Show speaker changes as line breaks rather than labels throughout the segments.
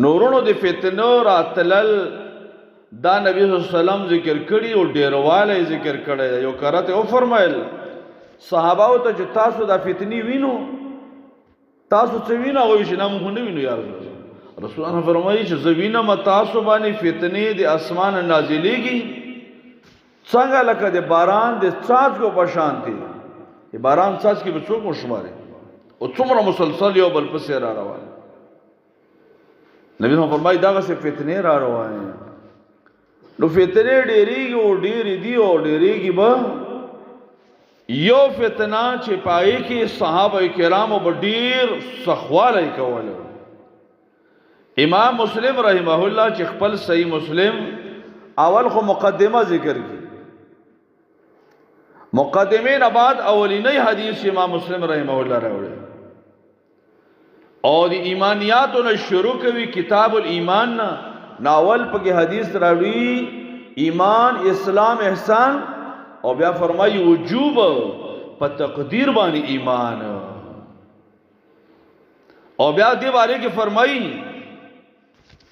نورونو د فتنو راتلل دا نبی صلی الله علیه وسلم ذکر کړي او ډیرواله ذکر کړي یو کرته او فرمایل صحابه ته چې تاسو دا فتنی وینو تاسو څه وینو او چې نام خو نه وینو یا رسول الله فرمایي چې زوینه متاسو باندې فتنې د اسمان نازلېږي څنګه لکه د باران د څاڅکو په شان دي باران څاڅکي به څوک مشماري او څومره مسلسل یو بل پسې را روان نبی فرمایي دا څه فتنې را روانه نو فتنې ډېریږي او ډېری دي او ډېریږي به یو فتنه چې پای کې صحابه کرامو به ډېر سخواله کوله امام مسلم رحمه الله چې خپل صحیح مسلم اول خو مقدمه ذکر کی مقدمه نه بعد اولینی حدیث امام مسلم رحمه الله راوړي او د ایمانیاتو نه شروع کوي کتاب الایمان ناول په حدیث راوړي ایمان اسلام احسان او بیا فرمایي وجوب په تقدیر باندې ایمان او بیا دې باره کې فرمایي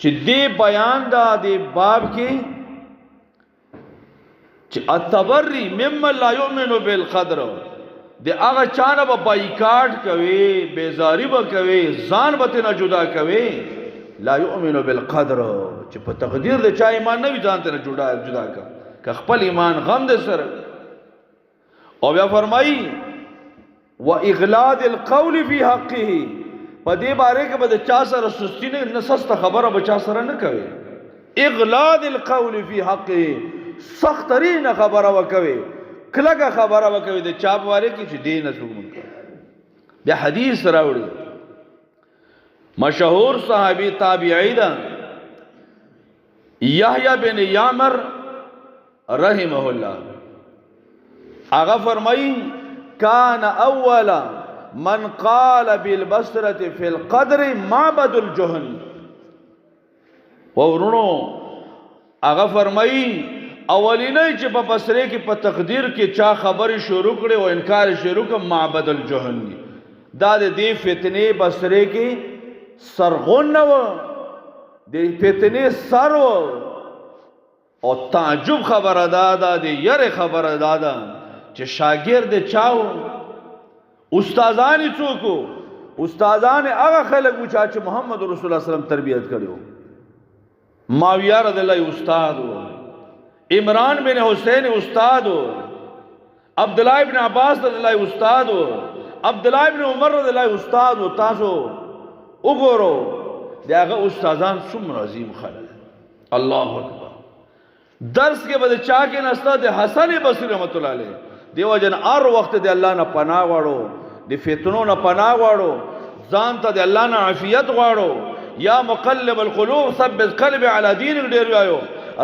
چې دې بیان دا دې باب کې چې التبری ممن لا یؤمن بالقدر دې هغه چانه به بایکاټ کوي بیزاری به کوي ځان به نه جدا کوي لا یؤمن بالقدر چې په تقدیر د چا ایمان نه وي ځان ته جدا کا خپل ایمان غم دې سره او بیا فرمایي واغلاظ القول فی حقه په دې باره کې به د چا سره سستی نه سسته خبره به چا سره نه کوي اغلاظ القول فی حقه سخت ترین خبره وکوي کلهګه خبره وکوي د چا باره کې چې دین اسوم د حدیث راوړي مشهور صحابي تابعی ده یحیی بن یعمر رحمه الله هغه فرمایي کان اولا من قال بالبصره في القدر معبد الجهل ورونو هغه فرمایي اولینی چې په بصره کې په تقدیر کې چا خبري شروع کړي او انکار شروع کړي معبد الجهل دا د دې فتنې بصره کې سرغون و د فتنې سر او تعجب خبره ده د یره خبره ده چې شاګرد چاو استادان څوک استادان هغه خلک و چې محمد رسول الله صلی الله علیه وسلم تربیت کړو معاویه رضی الله استاد عمران بن حسین استاد عبد الله ابن عباس رضی الله استاد عبد الله ابن عمر رضی الله استاد تاسو وګورو داغه استادان څومره عظیم خلک الله اکبر درس کې بده چا کې نستا د حسن بصری رحمت الله علیه دیو جن هر وخت د الله نه پناه غواړو د فتنو نه پناه غواړو ځان ته د الله نه عافیت غواړو یا مقلب القلوب ثبت قلبي على دينك ډیر وایو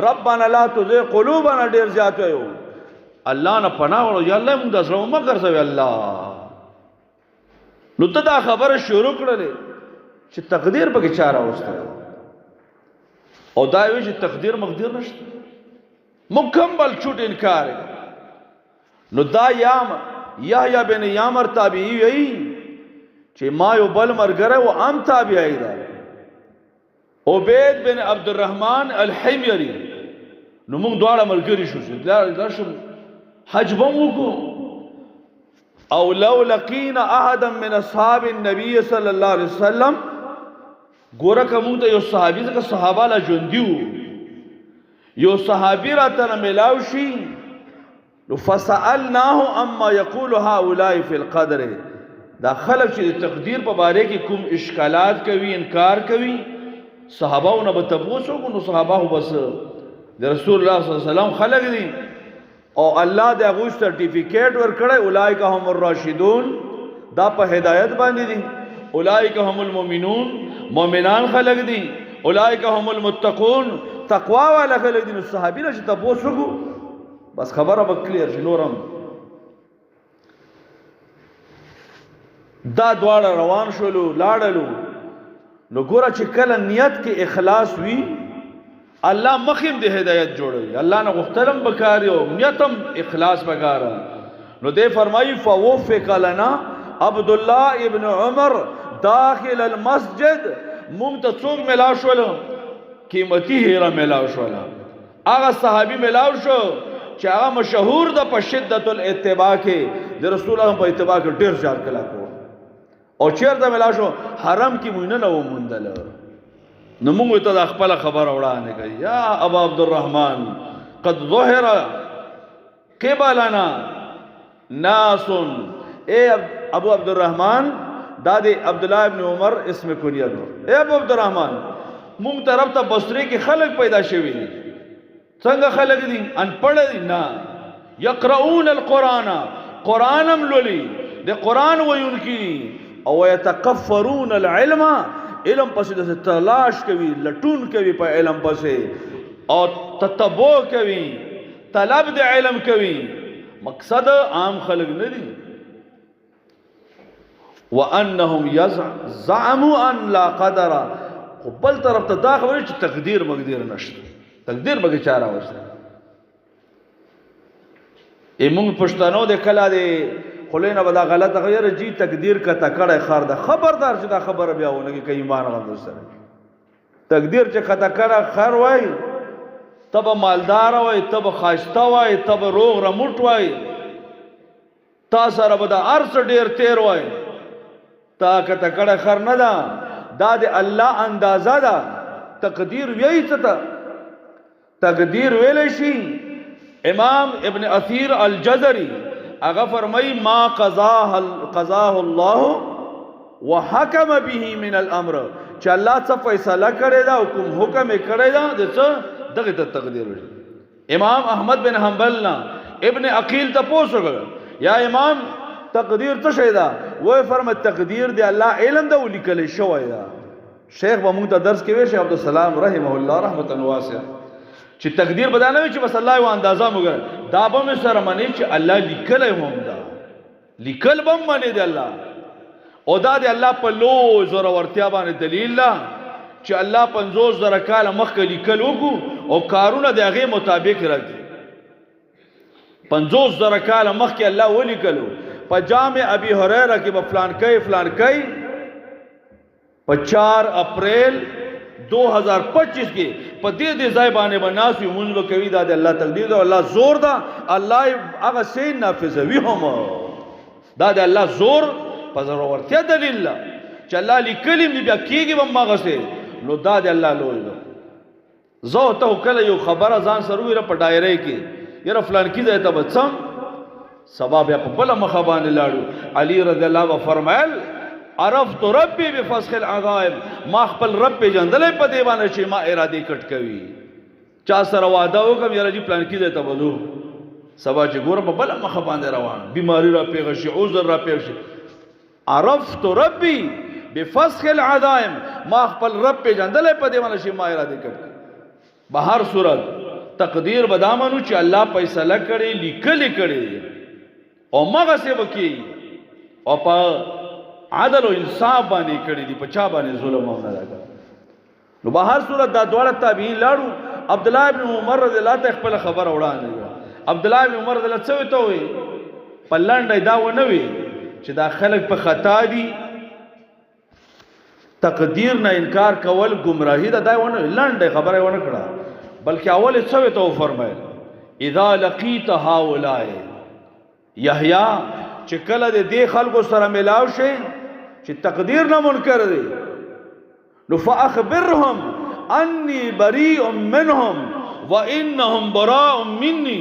ربنا لا تزغ قلوبنا ډیر زیات وایو الله نه پناه غواړو یا الله موږ سره مگر سوي الله نو ته دا خبره شروع کړلې چې تقدیر پکې چاره اوسته او دا وی چې تقدیر مقدیر نشته مکمل چوټ انکار نو دا یحیی بن یعمر تابعی وی چې ما یو بل مرګره او ام تابعی ده عبید بن عبد الرحمن الحميري نو موږ دواړه مرګري شو دا شو حج بمو او لو لقينا احدا من اصحاب النبي صلى الله عليه وسلم ګوره کوم ته یو صحابي څخه صحابه لا ژوندیو یو صحابي راته ملاو شي نو فسالناه اما يقول هؤلاء في القدر دا خلک چې تقدیر په باره کې کوم اشکالات کوي انکار کوي صحابهونه به تبوسو نو صحابه بس د رسول الله صلی الله علیه وسلم خلق دي او الله د هغه سرټیفیکیټ ورکړی اولئک هم الراشدون دا په هدایت باندې دي اولئک هم المؤمنون مؤمنان خلق دي اولئک هم المتقون تقوا والا خلق دي صحابین چې تبوسو بس خبره به کلیر شي نورم دا دواړه روان شولو لاړلو نو ګوره چې کله نیت کې اخلاص وي الله مخیم د هدایت جوړوي الله نه غختلم بکاریو نیتم اخلاص بکاره نو دې فرمایي فوفق لنا عبد الله ابن عمر داخل المسجد مونږ ته څوک ملاو شول قیمتي هیره ملاو شول هغه صحابي ملاو شو چې هغه مشهور د په شدت الاتباع کې د رسول الله په اتباع کې ډیر ځار کلا کو او چیرته ملاو شو حرم کې مونږ نه و مندل نو موږ ته د خپل خبر وړاندې کوي یا ابا عبد الرحمن قد ظهر قبلنا ناس اے ابو عبد الرحمن دادی عبداللہ ابن عمر اسم کنیہ دو اے ابو عبد الرحمن مونږ طرف ته بصری کې خلق پیدا شوی دي څنګه خلق دي ان پړ دي نه یقرؤون القرآن قرآنم لولي د قرآن وینکی او یتکفرون العلم علم پسې د تلاش کوي لټون کوي په علم پسې او تتبع کوي طلب د علم کوي مقصد عام خلق نه دي وانهم زعموا ان لا قدر بل طرف ته دا خبره چې تقدیر مقدیر نشته تقدیر به چاره وسته ایمون پښتنو د کلا د خلینا ودا غلطه غیر جی تقدیر کا تکړه خار ده خبردار چې دا خبره بیا ونه کې ایمان غند سره تقدیر چې خطا کړه خر وای تب مالدار وای تب خاشتا وای تب روغ رمټ وای تا سره به دا ارس ډیر تیر وای تا کته کړه خر نه دا د الله اندازه دا تقدیر وی څه تقدیر ویل شي امام ابن اثیر الجزری هغه فرمای ما قضاه الله وحكم به من الامر چې الله څه فیصله کړی دا حکم کړی دا د څه دغه تقدیر وی امام احمد بن حنبل نا ابن عقیل ته پوښتنه یا امام تقدیر څه شي دا وای فرمای تقدیر دی الله علم دا ولیکل شوی دا شیخ به موږ ته درس کوي شیخ عبدالسلام رحمه الله رحمتا واسعه چې تقدیر بدانه وي چې بس الله یو اندازه موږ دا به مې سره منی چې الله لیکل هم دا لیکل به منی دی الله او دا دی الله په لو زور ورتیا باندې دلیل لا چې الله 50,000 کال مخکې لیکل وکړو او کارونه د هغه مطابق راځي 50,000 کال مخکې الله ولیکلو په جامع ابي هريره کې فلان کوي په 4 اپریل 2025 کې په دې ځای باندې بناسي مونږ کوي دا د الله تقدیر دا الله زور دا الله هغه شی نافذوي هم دا د الله زور په ضرورتیا دلیل لا چې الله لیکلم دی بیا کېږي به ماغه سي نو دا د الله لوی دا زه ته کله یو خبره ځان سره ویره په دایره کې یره فلان کې ځای ته بچم سبب یا په بل مخه باندې لاړو علي رضی الله عنه فرمایل عرفت ربي بفسخ العظائم ما خپل رب جندلې په دی باندې چې ما اراده کټ کوي چا سره وعده وکم یره جی پلان کې ځای ته بلو سبا چې ګور په بل مخه باندې روان بیماری را پیغ شي عذر را پیغ شي عرفت ربي بفسخ العظائم ما خپل رب جندلې په دی باندې چې ما اراده کټ بهر صورت تقدیر بدامنو چې الله فیصله کړي لیکل کړي او مغه څه وکي او په عدل او انصاف باندې کړي دي په چا باندې ظلم او نه راغلی نو بهر صورت دا دواړه تابعین لاړو عبد الله ابن عمر رضی الله عنه خپل خبر وړاندې عبد الله ابن عمر رضی الله عنه ته وي په لاندې دا و نه وي چې دا خلک په خطا دي تقدیر نه انکار کول گمراهی ده دا ونه لاندې خبره ونه کړه بلکې اول څه ته فرمایل اذا لقيت هؤلاء یحیی چې کله دې خلکو سره ملاو شي چې تقدیر نه منکر دي نو فاخبرهم انی بریء منهم وانهم براء مني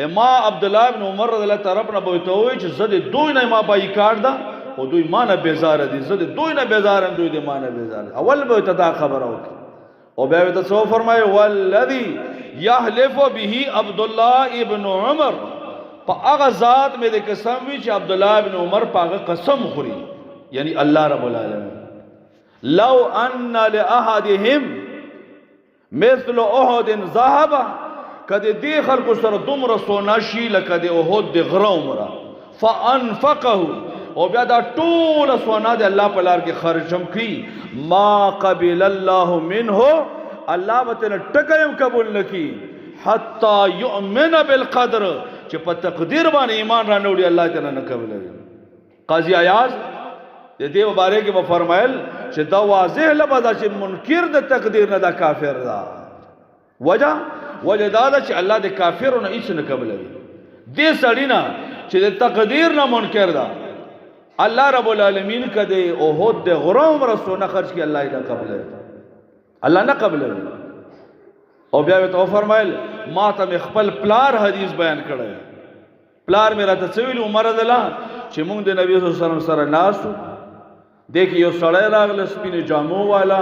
اما عبد الله ابن عمر رضی الله طرف نه بوته وي چې زده دوی نه ما بایکار ده او دوی ما نه بیزار دي زده دوی نه بیزار دوی دې ما نه بیزار اول به ته خبر او بیا ته څو فرمایي والذي يحلف به عبد الله ابن عمر په هغه ذات مې د قسم وی چې عبد الله ابن عمر په هغه قسم خوري یعنی الله رب العالمین لو ان لاحدهم مثل احد ذهب کده دی خلکو سره دومره سونا شي لکه د احد د غره عمره فانفقه او بیا دا ټول سونا د الله په لار کې خرجم کی ما قبل الله منه الله وتعالى ټکیم قبول نکي حتا يؤمن بالقدر چې په تقدیر باندې ایمان را نوړي الله تعالی نه قبولوي قاضي ایاز د دې مبارک کې فرمایل چې دا واضح لبدا چې منکر د تقدیر نه دا کافر دا وجه دا چې الله د کافرونو هیڅ نه قبلوي دې سړی نه چې د تقدیر نه منکر دا الله رب العالمین کده اوهد د غرام رسونه خرج کی الله نه قبلوي الله نه قبلوي او بیا ته فرمایل ما ته خپل پلار حدیث بیان کړی پلار میرا ته څویل عمر الله چې موږ د نبی صلی الله علیه وسلم سره ناسو دیکھ یو سړی راغله سپینې جامو والا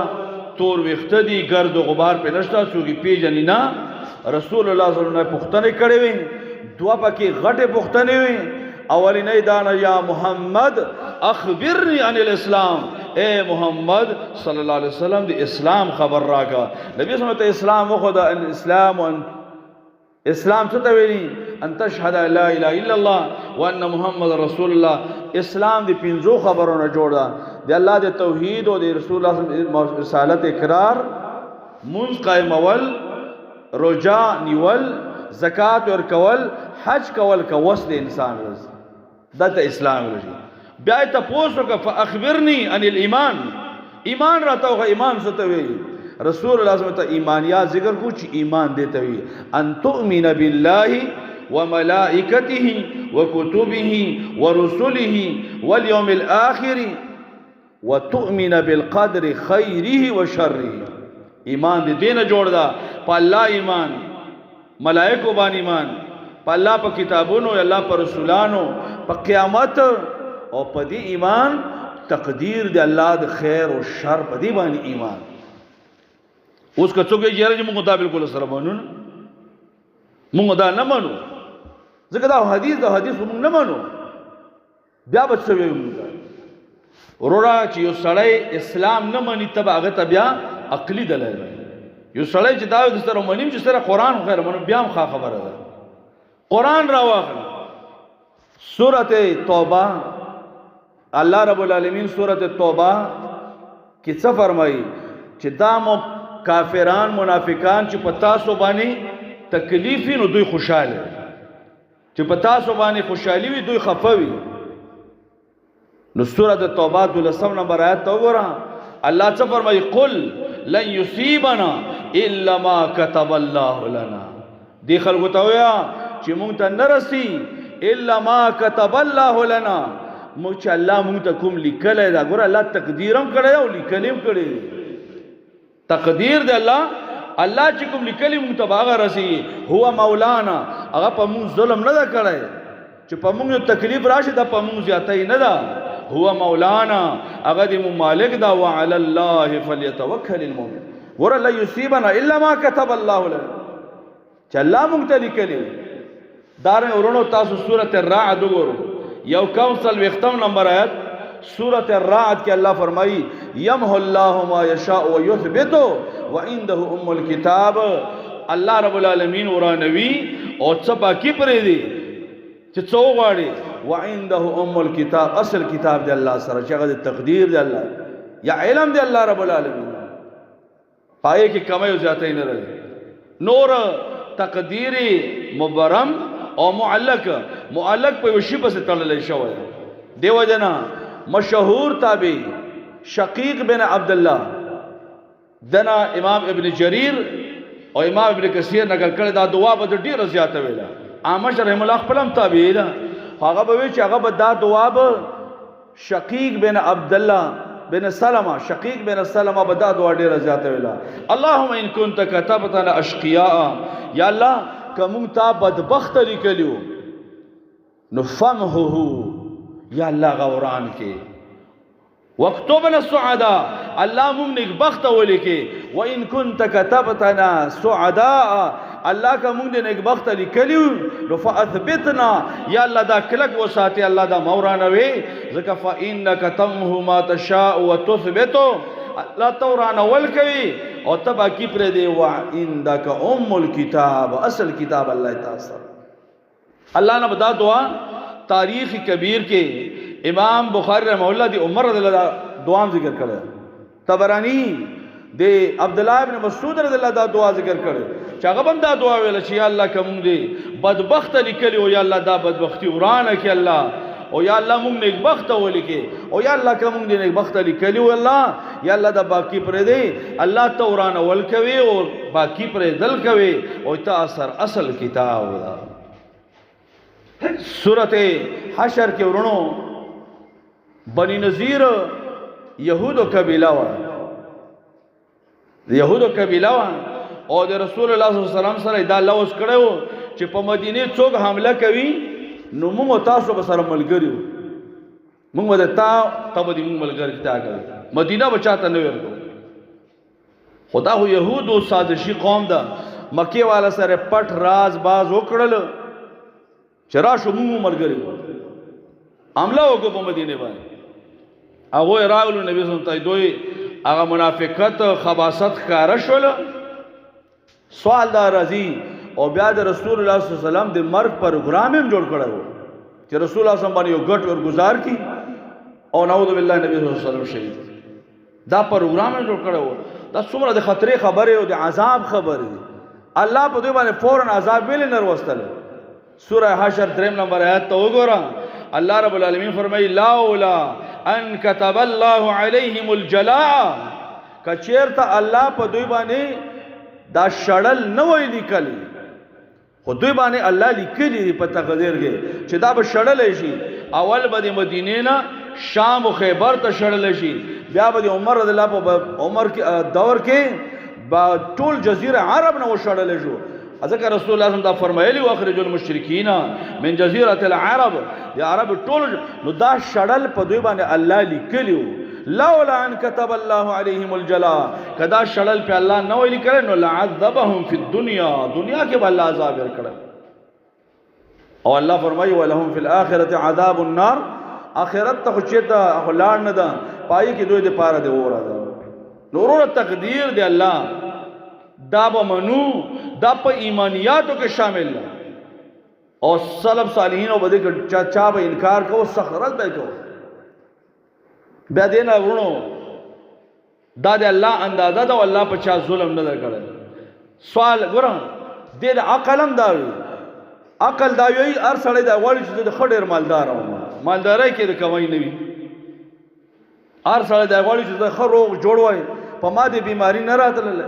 تور ویخته دي ګرد و غبار په نشتا څوک پیژني نه رسول الله صلی الله علیه وسلم پوښتنه کړې وي دوا پکې غټه پوښتنه وي اولینې دانا یا محمد اخبرنی عن الاسلام اے محمد صلی الله علیه وسلم د اسلام خبر راکا نبی صلی الله علیه وسلم اسلام خدا الاسلام اسلام څه ته ویلي ان تشهد لا اله الا الله وان محمد رسول الله اسلام دی پنځو خبرونه جوړه دی الله د توحید او د رسول الله صلی الله علیه وسلم رسالت اقرار منځ قائمول روزه نیول زکات ورکول حج کول کا وس د انسان رز دته اسلام رجی بیا ته پوښتنه فاخبرني عن الايمان ایمان راته ایمان څه ته ویلي رسول الله صلی الله علیه وسلم ایمانیات ذکر کو چې ایمان دیته وي ان تؤمن بالله وملائکته وكتبه ورسله واليوم الاخر وتؤمن بالقدر خيره وشره ایمان دې دینه جوړ دا په الله ایمان ملائکه باندې ایمان په الله په کتابونو الله په رسولانو په قیامت او په دې ایمان تقدیر د الله د خیر او شر په دې باندې ایمان اوس که څوک یې چې موږ دا بالکل سره مانو موږ دا نه مانو ځکه دا حدیث موږ نه مانو بیا به څه وایو ورورا چې یو سړی اسلام نه مانی تب هغه ته بیا عقلی دلایل یو سړی چې دا د سره مانیم چې سره قران خیر مونږ بیا هم خبره ده قران راواخله سورته توبه الله رب العالمین سورته توبه کې څه فرمایي چې دا کافران منافقان چې پتا سو باندې تکلیف نو دوی خوشاله چې پتا سو باندې خوشحالي وي دوی خفوي نو سورۃ توبه 12 نمبر آیت تو ګورا الله څه فرمایي قل لن يصيبنا الا ما كتب الله لنا دی خلکو ته ویا چې مونږ ته نرسي الا ما كتب الله لنا مونږ چې الله مونږ ته کوم لیکل دا ګور الله تقدیرم کړی او لیکلم کړی تقدیر دی الله چې کوم لیکلی مونږ ته باغ رسی هو مولانا هغه په مونږ ظلم نه دا کړی چې په مونږ تکلیف راشي دا په مونږ زیاتې نه ده هو مولانا هغه د مالک دا وعلى الله فليتوكل المؤمن ور لا يصيبنا الا ما كتب الله لنا چې الله مونږ ته لیکلی دار ورونو تاسو سورۃ الرعد وګورئ یو کوثل وختم نمبر آیت سورۃ الرعد کې الله فرمایي يمحو الله ما يشاء ويثبت وعنده ام الكتاب الله رب العالمین ورانوي او څه باقی پرې دي چې څو غواړي وعنده ام الكتاب اصل کتاب دی الله سره چې هغه تقدیر دی الله یا علم دی الله رب العالمین پای کې کمی او زیاتې نه لري نور تقدیر مبرم او معلق په وشي پس تړلې شوی دیو جنا مشهور تابعی شقیق بن عبد الله دنا امام ابن جریر او امام ابن کثیر نقل کړی دا دعا به ډیره زیاته ویله عامش رحم الله خپلم تابعی ده هغه به چې هغه به دا دعا به شقیق بن عبد الله بن سلمہ شقیق بن سلمہ به دا دعا ډیره زیاته ویله اللهم ان كنت كتبتنا اشقياء یا الله کوم تا بدبخت لیکلو نفمه یا الله غوران کې وقتبنا السعداء الله مون نیک بخت ولیکي وان كنت كتبتنا سعداء الله کا مونږ دې نیک بخت لیکلو نو فاثبتنا یا الله دا کلک وساتي الله دا مورانه وي ځکه فانك تمه ما تشاء وتثبت الله تورانه ولکوي او تبا کی پر دی وعندك ام الكتاب اصل کتاب الله تعالی الله نے بتا دعا تاریخ کبیر کے امام بخاری رحمہ اللہ دی عمر رضی اللہ دعا ذکر کرے طبرانی دے عبداللہ ابن مسعود رضی اللہ دعا ذکر کرے چاگه بم دا دعا ویل چې یا الله کوم دی بدبخت لیکلی او یا الله دا بدبختی ورانه کې الله او یا الله مونږ نیک بخت ولیکي او یا الله کوم دې نیک بخت لیکلی و الله یا الله دا باقی پر دې الله توران ول کوي او باقی پر دل کوي او تا اصل کتاب دا سورته حشر کې ورونو بنی نذیر یهودو قبیله و یهودو قبیله و او د رسول الله صلی الله علیه وسلم سره دا لوز کړو چې په مدینه څوک حمله کوي نو موږ تاسو به سره ملګریو موږ به تا به موږ ملګری تا کوي مدینه بچاته نه ورته خدا هو يهودو سازشي قوم ده مکه والا سره پټ راز باز وکړل چرا شو موږ ملګری عمله وکړو په مدینه باندې هغه راغلو نبی صلی الله علیه وسلم دوی هغه منافقت خباثت ښکارا شول سوال دا راځي او بیا د رسول الله صلی الله علیه وسلم د مرګ پروګرام هم جوړ کړو چې رسول الله صلی الله علیه وسلم باندې یو غټ اور گزار کی او نعوذ بالله نبی صلی الله علیه وسلم شهید دا پروګرام هم جوړ کړو دا څومره د خطرې خبره او د عذاب خبره دي الله په دوی باندې فورن عذاب ویل نه وروستل سوره حشر 3 نمبر آیات ته وګورئ الله رب العالمین فرمایي لاولا ان كتب الله عليهم الجلاء کچیرته الله په دوی باندې دا شړل نه وی لیکلی خو دوی باندې الله لیکلی په تقدیر کې چې دا به شړل شي اول به د مدینې نه شام او خیبر ته شړل شي بیا به عمر رضی الله په عمر کې دور کې با ټول جزیره عرب نه وشړل شو ذکر رسول الله صلی الله علیه وسلم فرمایلی واخرج المشرکین من جزیره العرب یا عرب ټول نو دا شړل په دوی باندې الله لیکلیو لولا ان كتب الله عليهم الجلاء کدا شړل په الله نو لیکل نو لعذبهم فی الدنيا دنیا کې به الله عذاب ورکړي او الله فرمایي ولهم فی الاخره عذاب النار اخرت ته چته اخلاړ نه ده پای کې دوی د پاره دی وره نورو تقدیر دی الله دا به منو دا په ایمانیاتو کې شامل ده او سلف صالحین او بده کې چا به انکار کو سخرت به کو بیا دینه ورونو دا د الله اندازه دا الله په چا ظلم نه کړي سوال ګورم د عقلم دا عقل دا وی هر سړی دا غواړي چې د خډیر مالدار او مالداري کې د کمای نه وي هر سړی دا غواړي چې د خروغ جوړوي په ماده بیماری نه راتلل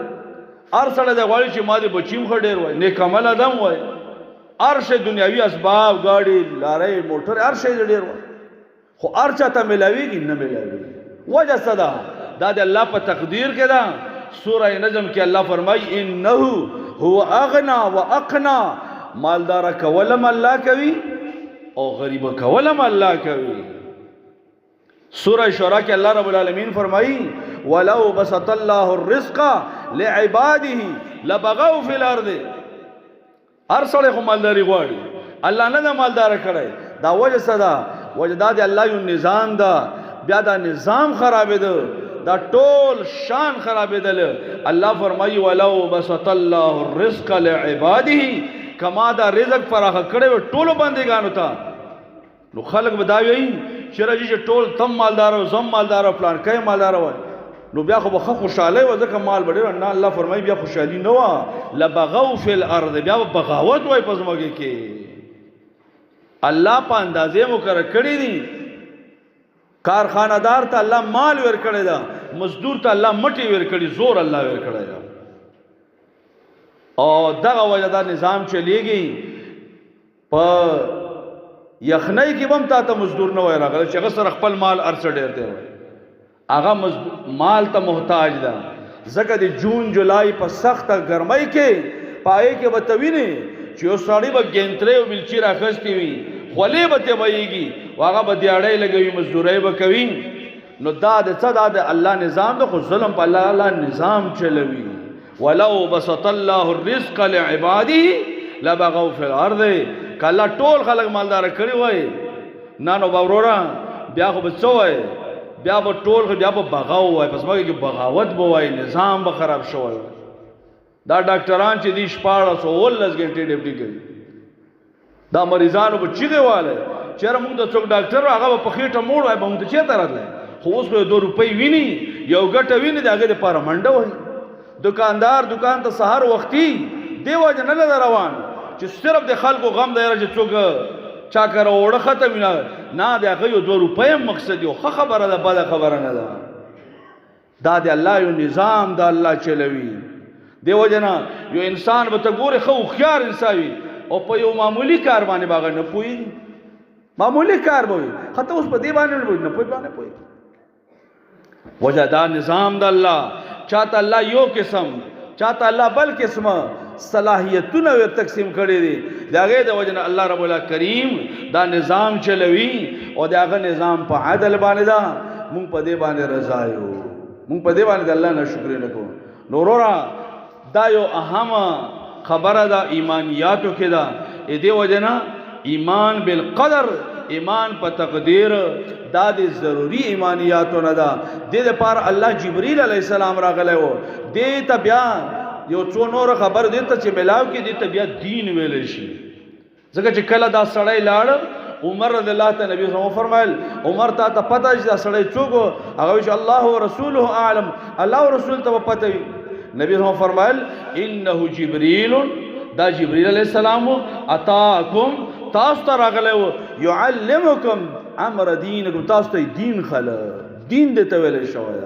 هر سړی دا غواړي چې ماده بچیم خډیر وای نیک عمل ادم وای هر شی دنیوي اسباب گاډي لارې موټر هر شی ډیر وای خو هر چاته ملاویږي نه ملاویږي وجه صدا دا د الله په تقدیر کې دا سوره نجم کې الله فرمایي انه هو اغنا واقنا مالدار کولم الله کوي او غریب کولم الله کوي سوره شورا کې الله رب العالمین فرمایي ولو بسط الله الرزق لعباده لبغوا في الارض هر سړی خو مالداري غواړي الله نه مالدار کړي دا وجه صدا وجداد الله یو نظام دا بیا دا نظام خرابېده دا ټول شان خرابېدل الله فرمایي ولو بسط الله الرزق لعباده کما دا رزق فراخ کړي ټول بندګانو ته نو خلق بداوي چې راځي ټول تم مالدار او زم مالدار او پلان کوي مالدار وای نو بیا خو بخ خوشاله و ځکه مال بډیر نه الله فرمایي بیا خوشالي نه وا لبغوا فی الارض بیا بغاوت وای پزماږي کې الله په اندازې مقرر کړی دي کارخانه‌دار ته الله مال ور کړی دا مزدور ته الله مټي ور کړی زور الله ور کړی دا او دغه وجدا نظام چلیږي په یخنۍ کې هم ته مزدور نه وای راغلی چې هغه سره خپل مال ارڅ ډیر دی هغه مال ته محتاج ده ځکه د جون جولای په سخته ګرمۍ کې پای کې بتوینه چې یو سړی به ګنترې او بلچی راخستی وي خولې به ته وایږي واغه به دیاړې لګوي مزدوري به کوي نو دا د څه د الله نظام د خو ظلم په الله نظام چلوي ولو بسط الله الرزق لعباده لبغوا في الارض کله ټول خلک مالدار کړي وای نانو باورورا بیا خو بچوي بیا به ټول بیا به بغاو وای پس مګي بغاوت به وای نظام به خراب شوی دا ډاکټران چې دی شپاړه سو ولس غنټې ډیوټي کوي دا مریضانو به چیغه واله چیرې موږ د څوک ډاکټر هغه په خېټه موړ وای به موږ ته چیرته راتله خو اوس به 2 روپۍ ویني یو ګټه ویني دغه لپاره منډه وای دکاندار دکان ته سحر وختي دیو جن نه روان چې صرف د خلکو غم دی چې څوک چا کر وړه ختم نه نه د هغه یو 2 روپۍ مقصد یو ښه خبره ده بده خبره نه ده دا د الله یو نظام د الله چلوي دیو جنا یو انسان به ته ګوره خو خيار انسان وي او په یو معمولی کار باندې باغ نه پوي معمولی کار وي خطه اوس په دی باندې نه پوي باندې پوي وجدا نظام د الله چاته الله یو قسم چاته الله بل قسمه صلاحیتونه ور تقسیم کړي دي داغه د وجنه الله رب الکریم دا نظام چلوي او داغه نظام په عدل باندې دا مونږ په دې باندې رضا یو مونږ په دې باندې الله نه شکر نه کوو نورورا دا یو اهم خبره دا ایمانیاتو کې دا دې وجنه ایمان بالقدر ایمان په تقدیر دا د ضروری ایمانیاتو نه دا د لپاره الله جبرئیل علیه السلام راغلی وو دې ته بیا یو څو نور خبر دې ته چې ملاو کې دې ته بیا دین ویل شي ځکه چې کله دا سړی لاړ عمر رضی الله تعالی نبی صلی فرمایل عمر ته پته چې دا سړی څوک هغه چې الله او رسوله اعلم الله او رسول ته پته وي نبی صلی فرمایل انه جبرئیل دا جبرئیل علیہ السلام اتاکم تاسو ته راغلی وو يعلمکم امر دینکم تاسو ته دین خل دین دې ته ویل شوی